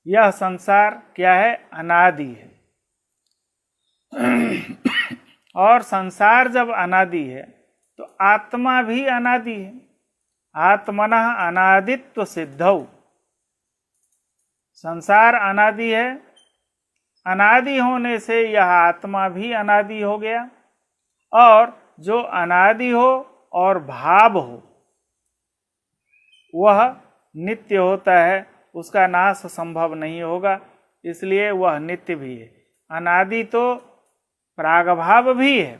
यह संसार क्या है? अनादि है। और संसार जब अनादि है तो आत्मा भी अनादि है। आत्मनः अनादित्व सिद्धौ, संसार अनादि है, अनादि होने से यह आत्मा भी अनादि हो गया। और जो अनादि हो और भाव हो वह नित्य होता है, उसका नाश संभव नहीं होगा, इसलिए वह नित्य भी है। अनादि तो प्रागभाव भी है,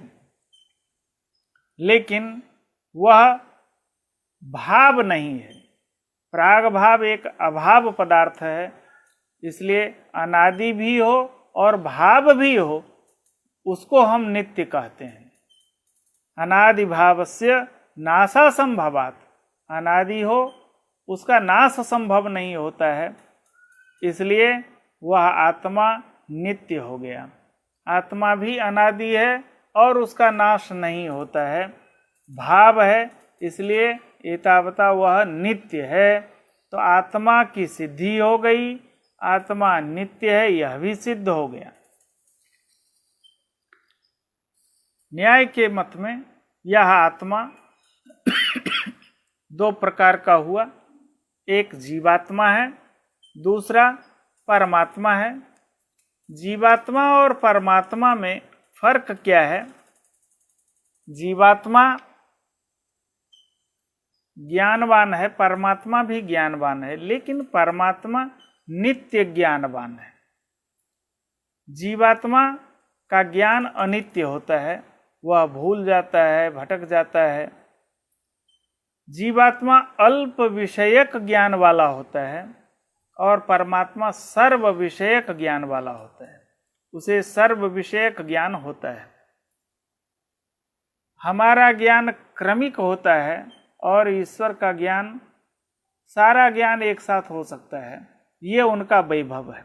लेकिन वह भाव नहीं है। प्रागभाव एक अभाव पदार्थ है, इसलिए अनादि भी हो और भाव भी हो, उसको हम नित्य कहते हैं। अनादि भावस्य नाशा संभवात्, अनादि हो उसका नाश संभव नहीं होता है, इसलिए वह आत्मा नित्य हो गया। आत्मा भी अनादि है और उसका नाश नहीं होता है, भाव है, इसलिए एतावता वह नित्य है। तो आत्मा की सिद्धि हो गई, आत्मा नित्य है, यह भी सिद्ध हो गया। न्याय के मत में यह आत्मा 2 प्रकार का हुआ, एक जीवात्मा है, दूसरा परमात्मा है। जीवात्मा और परमात्मा में फर्क क्या है? जीवात्मा ज्ञानवान है, परमात्मा भी ज्ञानवान है, लेकिन परमात्मा नित्य ज्ञानवान है। जीवात्मा का ज्ञान अनित्य होता है, वह भूल जाता है, भटक जाता है। जीवात्मा अल्प विषयक ज्ञान वाला होता है और परमात्मा सर्व विषयक ज्ञान वाला होता है, उसे सर्व विषयक ज्ञान होता है। हमारा ज्ञान क्रमिक होता है और ईश्वर का ज्ञान, सारा ज्ञान एक साथ हो सकता है। ये उनका वैभव है।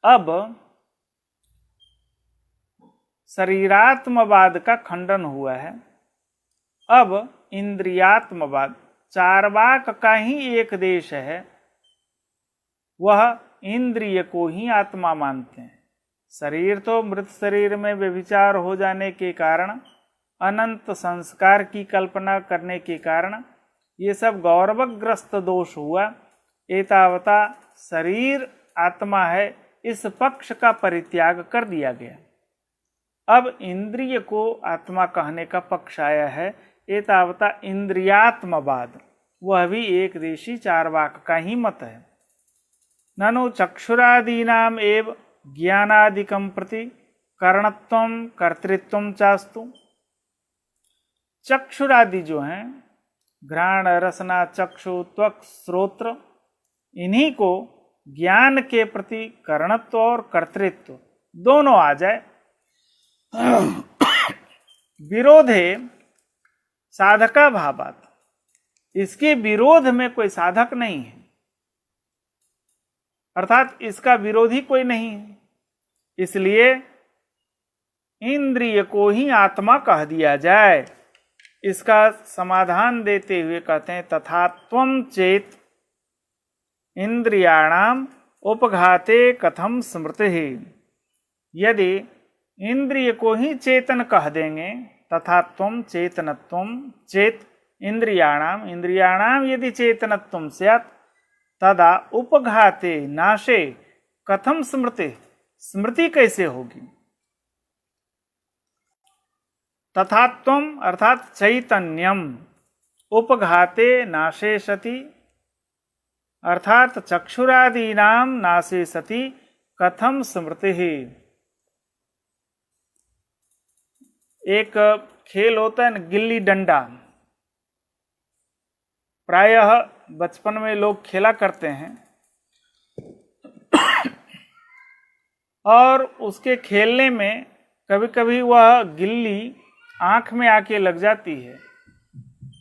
अब शरीरात्मवाद का खंडन हुआ है। अब इंद्रियात्मवाद, चार्वाक का ही एक देश है, वह इंद्रिय को ही आत्मा मानते हैं। शरीर तो मृत शरीर में व्यभिचार हो जाने के कारण, अनंत संस्कार की कल्पना करने के कारण ये सब गौरवग्रस्त दोष हुआ। एतावता शरीर आत्मा है, इस पक्ष का परित्याग कर दिया गया। अब इंद्रिय को आत्मा कहने का पक्ष आया है, एतावता इंद्रियात्मवाद, वह भी एक देशी चार्वाक का ही मत है। ननु चक्षुरादीनाम एव ज्ञानादिकं प्रति कर्णत्वं कर्तृत्वं चास्तु। चक्षुरादि जो हैं, घ्राण रसना चक्षु त्वक श्रोत्र, इन्हीं को ज्ञान के प्रति कर्णत्व और कर्तृत्व दोनों आ जाए। विरोधे साधका भावात, इसके विरोध में कोई साधक नहीं है, अर्थात इसका विरोधी कोई नहीं है। इसलिए इंद्रिय को ही आत्मा कह दिया जाए। इसका समाधान देते हुए कहते हैं, तथा त्वं चेत इंद्रियाणाम उपघाते कथम स्मृति। यदि इंद्रिय को ही चेतन कह देंगे, तथा त्वं चेतनत्वं चेत इंद्रियाणाम, इंद्रियाणाम यदि चेतनत्वं स्यात् तदा उपघाते नाशे कथम स्मृति, स्मृति कैसे होगी। तथा त्वम अर्थात चैतन्यम, उपघाते नाशे सति अर्थात चक्षुरादीनाम नाशे सति कथम स्मृति। एक खेल होता है न, गिल्ली डंडा, प्रायः बचपन में लोग खेला करते हैं और उसके खेलने में कभी कभी वह गिल्ली आँख में आके लग जाती है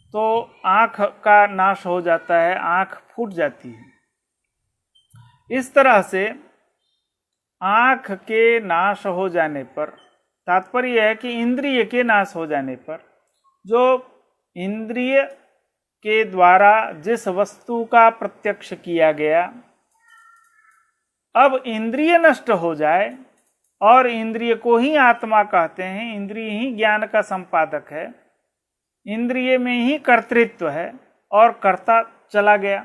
तो आँख का नाश हो जाता है, आँख फूट जाती है। इस तरह से आँख के नाश हो जाने पर, तात्पर्य है कि इंद्रिय के नाश हो जाने पर, जो इंद्रिय के द्वारा जिस वस्तु का प्रत्यक्ष किया गया, अब इंद्रिय नष्ट हो जाए और इंद्रिय को ही आत्मा कहते हैं, इंद्रिय ही ज्ञान का संपादक है, इंद्रिय में ही कर्तृत्व है और कर्ता चला गया,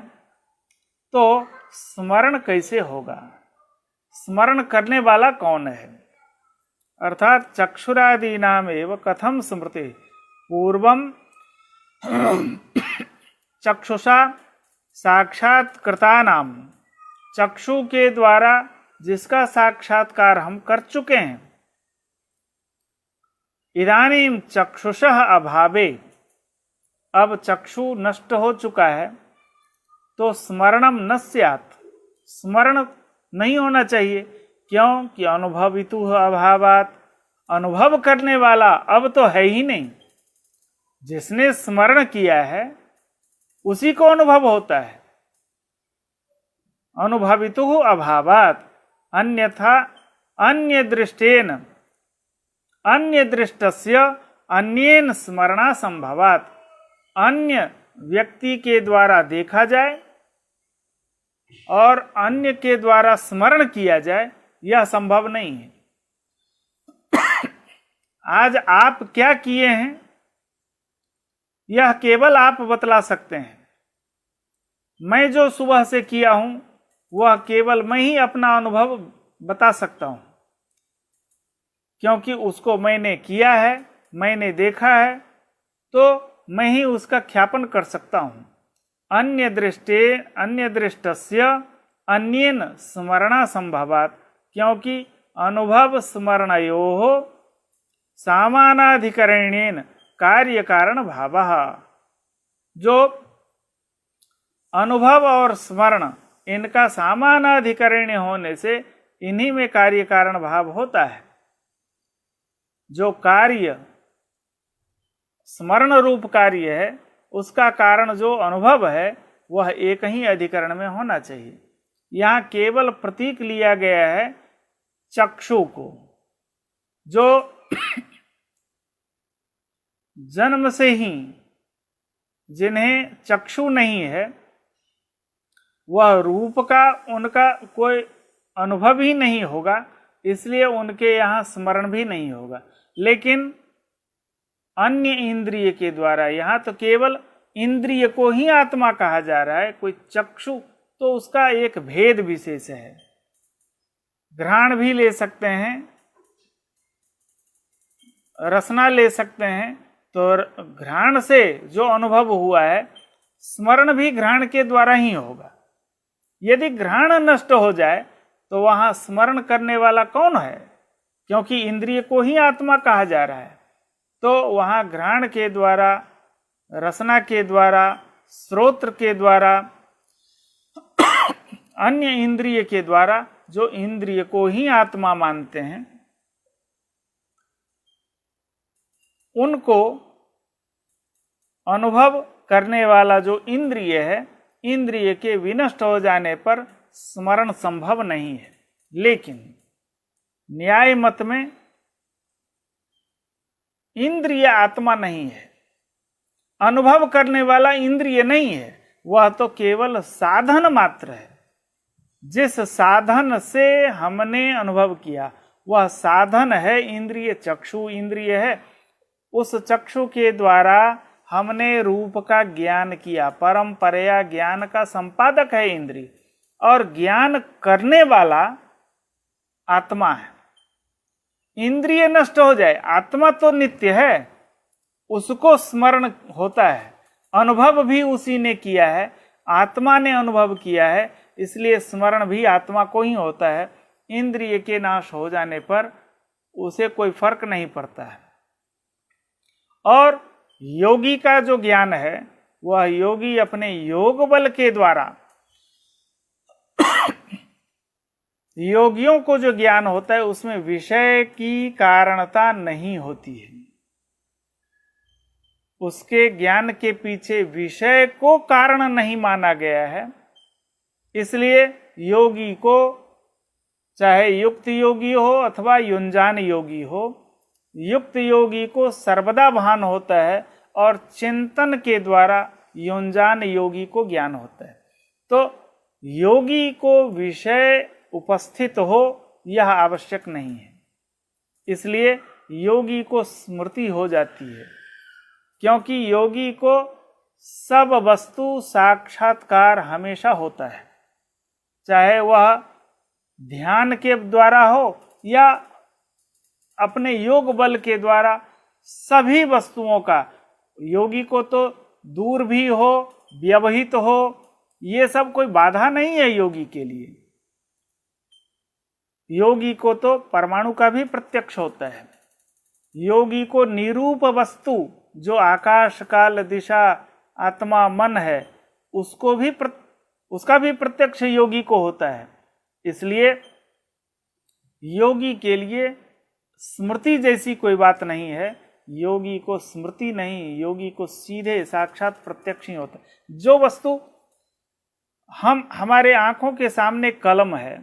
तो स्मरण कैसे होगा, स्मरण करने वाला कौन है। अर्थात चक्षुरादीनाम एव कथम स्मृति, पूर्वम चक्षुषा साक्षात्कृतानाम, चक्षु के द्वारा जिसका साक्षात्कार हम कर चुके हैं, इदानीं चक्षुषः अभावे, अब चक्षु नष्ट हो चुका है तो स्मरणम न स्यात्, स्मरण नहीं होना चाहिए। क्यों कि अनुभवितु अभावात्, अनुभव करने वाला अब तो है ही नहीं। जिसने स्मरण किया है उसी को अनुभव होता है। अनुभवितु अभावात्, अन्यथा अन्य दृष्टेन अन्य दृष्टस्य अन्येन स्मरणा संभवात्, अन्य व्यक्ति के द्वारा देखा जाए और अन्य के द्वारा स्मरण किया जाए, यह संभव नहीं है। आज आप क्या किए हैं यह केवल आप बतला सकते हैं। मैं जो सुबह से किया हूं वह केवल मैं ही अपना अनुभव बता सकता हूं, क्योंकि उसको मैंने किया है, मैंने देखा है, तो मैं ही उसका ख्यापन कर सकता हूं। अन्य दृष्टस्य अन्येन स्मरणा संभवात्, क्योंकि अनुभव स्मरणयोः सामानाधिकरणेन कार्य कारण भावः, जो अनुभव और स्मरण इनका सामानाधिकरण होने से इन्हीं में कार्य कारण भाव होता है। जो कार्य स्मरण रूप कार्य है उसका कारण जो अनुभव है वह एक ही अधिकरण में होना चाहिए। यहाँ केवल प्रतीक लिया गया है चक्षु को, जो जन्म से ही जिन्हें चक्षु नहीं है वह रूप का उनका कोई अनुभव ही नहीं होगा, इसलिए उनके यहाँ स्मरण भी नहीं होगा। लेकिन अन्य इंद्रिय के द्वारा, यहाँ तो केवल इंद्रिय को ही आत्मा कहा जा रहा है, कोई चक्षु तो उसका एक भेद विशेष है। घ्राण भी ले सकते हैं, रसना ले सकते हैं, तो घ्राण से जो अनुभव हुआ है स्मरण भी घ्राण के द्वारा ही होगा। यदि घ्राण नष्ट हो जाए तो वहां स्मरण करने वाला कौन है, क्योंकि इंद्रिय को ही आत्मा कहा जा रहा है। तो वहां घ्राण के द्वारा, रसना के द्वारा, श्रोत्र के द्वारा, अन्य इंद्रिय के द्वारा जो इंद्रिय को ही आत्मा मानते हैं उनको अनुभव करने वाला जो इंद्रिय है, इंद्रिय के विनष्ट हो जाने पर स्मरण संभव नहीं है। लेकिन न्याय मत में इंद्रिय आत्मा नहीं है, अनुभव करने वाला इंद्रिय नहीं है, वह तो केवल साधन मात्र है। जिस साधन से हमने अनुभव किया वह साधन है इंद्रिय, चक्षु इंद्रिय है। उस चक्षु के द्वारा हमने रूप का ज्ञान किया, परंपरा ज्ञान का संपादक है इंद्रिय, और ज्ञान करने वाला आत्मा है। इंद्रिय नष्ट हो जाए, आत्मा तो नित्य है, उसको स्मरण होता है, अनुभव भी उसी ने किया है, आत्मा ने अनुभव किया है, इसलिए स्मरण भी आत्मा को ही होता है। इंद्रिय के नाश हो जाने पर उसे कोई फर्क नहीं पड़ता है। और योगी का जो ज्ञान है वह योगी अपने योग बल के द्वारा, योगियों को जो ज्ञान होता है उसमें विषय की कारणता नहीं होती है। उसके ज्ञान के पीछे विषय को कारण नहीं माना गया है, इसलिए योगी को, चाहे युक्त योगी हो अथवा युंजान योगी हो, युक्त योगी को सर्वदा भान होता है और चिंतन के द्वारा युंजान योगी को ज्ञान होता है। तो योगी को विषय उपस्थित हो यह आवश्यक नहीं है, इसलिए योगी को स्मृति हो जाती है, क्योंकि योगी को सब वस्तु साक्षात्कार हमेशा होता है, चाहे वह ध्यान के द्वारा हो या अपने योग बल के द्वारा। सभी वस्तुओं का योगी को तो दूर भी हो, व्यवहित हो, ये सब कोई बाधा नहीं है योगी के लिए। योगी को तो परमाणु का भी प्रत्यक्ष होता है। योगी को निरूप वस्तु जो आकाश काल दिशा आत्मा मन है उसका भी प्रत्यक्ष योगी को होता है। इसलिए योगी के लिए स्मृति जैसी कोई बात नहीं है। योगी को स्मृति नहीं, योगी को सीधे साक्षात प्रत्यक्ष ही होता है। जो वस्तु हमारे आंखों के सामने कलम है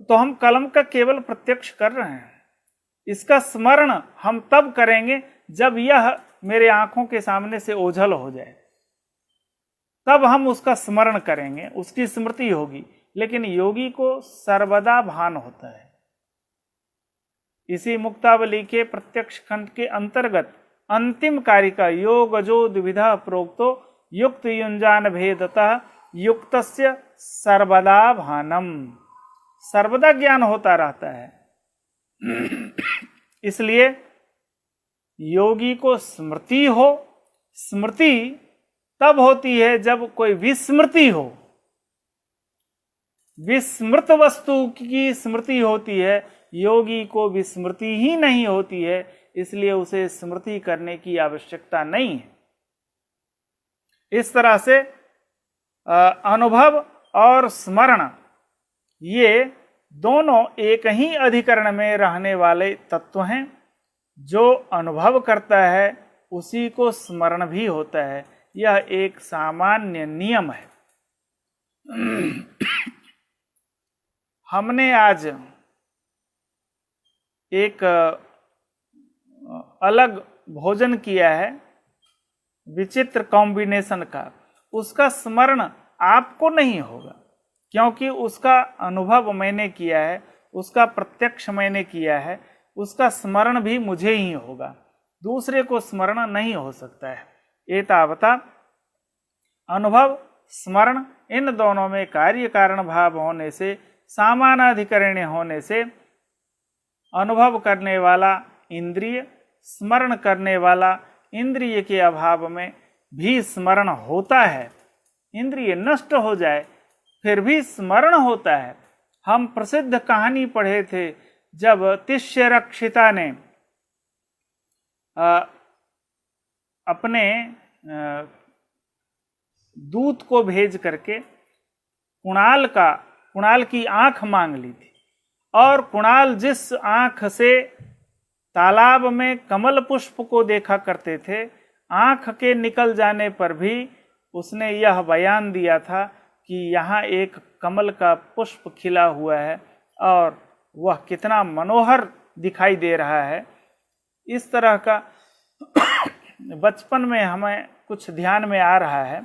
तो हम कलम का केवल प्रत्यक्ष कर रहे हैं, इसका स्मरण हम तब करेंगे जब यह मेरे आंखों के सामने से ओझल हो जाए, तब हम उसका स्मरण करेंगे, उसकी स्मृति होगी। लेकिन योगी को सर्वदा भान होता है। इसी मुक्तावली के प्रत्यक्ष खंड के अंतर्गत अंतिम कारिका योग जो द्विविधा प्रोक्तो युक्त युंजान भेदतः युक्तस्य सर्वदा भानम, सर्वदा ज्ञान होता रहता है। इसलिए योगी को स्मृति हो, स्मृति तब होती है जब कोई विस्मृति हो। विस्मृत वस्तु की स्मृति होती है, योगी को विस्मृति ही नहीं होती है, इसलिए उसे स्मृति करने की आवश्यकता नहीं है। इस तरह से अनुभव और स्मरण ये दोनों एक ही अधिकरण में रहने वाले तत्व हैं। जो अनुभव करता है उसी को स्मरण भी होता है। यह एक सामान्य नियम है। हमने आज एक अलग भोजन किया है, विचित्र कॉम्बिनेशन का, उसका स्मरण आपको नहीं होगा, क्योंकि उसका अनुभव मैंने किया है, उसका प्रत्यक्ष मैंने किया है, उसका स्मरण भी मुझे ही होगा, दूसरे को स्मरण नहीं हो सकता है। एतावता अनुभव स्मरण इन दोनों में कार्य कारण भाव होने से, समानाधिकरण्य होने से, अनुभव करने वाला इंद्रिय, स्मरण करने वाला इंद्रिय के अभाव में भी स्मरण होता है। इंद्रिय नष्ट हो जाए फिर भी स्मरण होता है। हम प्रसिद्ध कहानी पढ़े थे जब तिष्यरक्षिता ने अपने दूत को भेज करके कुणाल की आंख मांग ली थी, और कुणाल जिस आंख से तालाब में कमल पुष्प को देखा करते थे, आंख के निकल जाने पर भी उसने यह बयान दिया था कि यहाँ एक कमल का पुष्प खिला हुआ है और वह कितना मनोहर दिखाई दे रहा है। इस तरह का बचपन में हमें कुछ ध्यान में आ रहा है,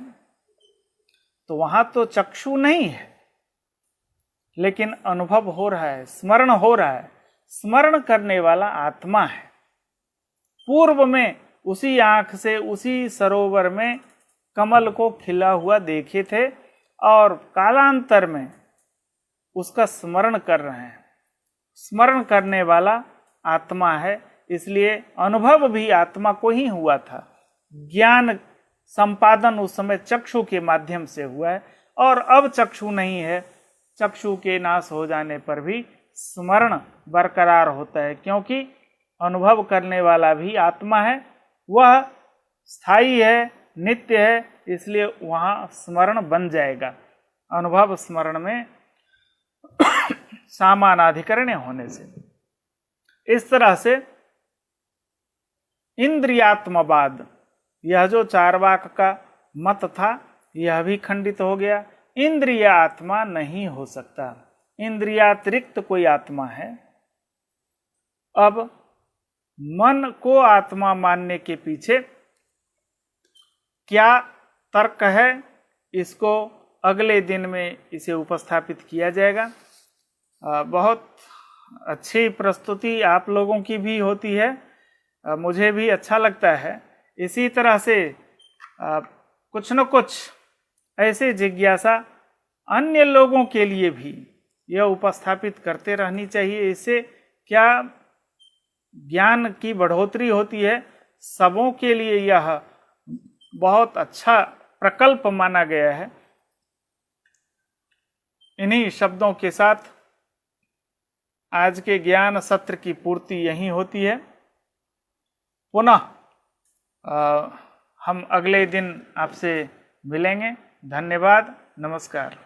तो वहां तो चक्षु नहीं है, लेकिन अनुभव हो रहा है, स्मरण हो रहा है। स्मरण करने वाला आत्मा है। पूर्व में उसी आंख से उसी सरोवर में कमल को खिला हुआ देखे थे और कालांतर में उसका स्मरण कर रहे हैं। स्मरण करने वाला आत्मा है, इसलिए अनुभव भी आत्मा को ही हुआ था। ज्ञान संपादन उस समय चक्षु के माध्यम से हुआ है, और अब चक्षु नहीं है। चक्षु के नाश हो जाने पर भी स्मरण बरकरार होता है, क्योंकि अनुभव करने वाला भी आत्मा है, वह स्थायी है, नित्य है, इसलिए वहां स्मरण बन जाएगा। अनुभव स्मरण में समानाधिकरण होने से। इस तरह से इंद्रियात्मवाद, यह जो चार्वाक का मत था, यह भी खंडित हो गया। इंद्रिय आत्मा नहीं हो सकता, इंद्रियातिरिक्त कोई आत्मा है। अब मन को आत्मा मानने के पीछे क्या तर्क है, इसको अगले दिन में इसे उपस्थापित किया जाएगा। बहुत अच्छी प्रस्तुति आप लोगों की भी होती है, मुझे भी अच्छा लगता है। इसी तरह से कुछ न कुछ ऐसे जिज्ञासा अन्य लोगों के लिए भी यह उपस्थापित करते रहनी चाहिए। इससे क्या ज्ञान की बढ़ोतरी होती है, सबों के लिए यह बहुत अच्छा प्रकल्प माना गया है। इन्हीं शब्दों के साथ आज के ज्ञान सत्र की पूर्ति यहीं होती है। पुनः हम अगले दिन आपसे मिलेंगे। धन्यवाद, नमस्कार।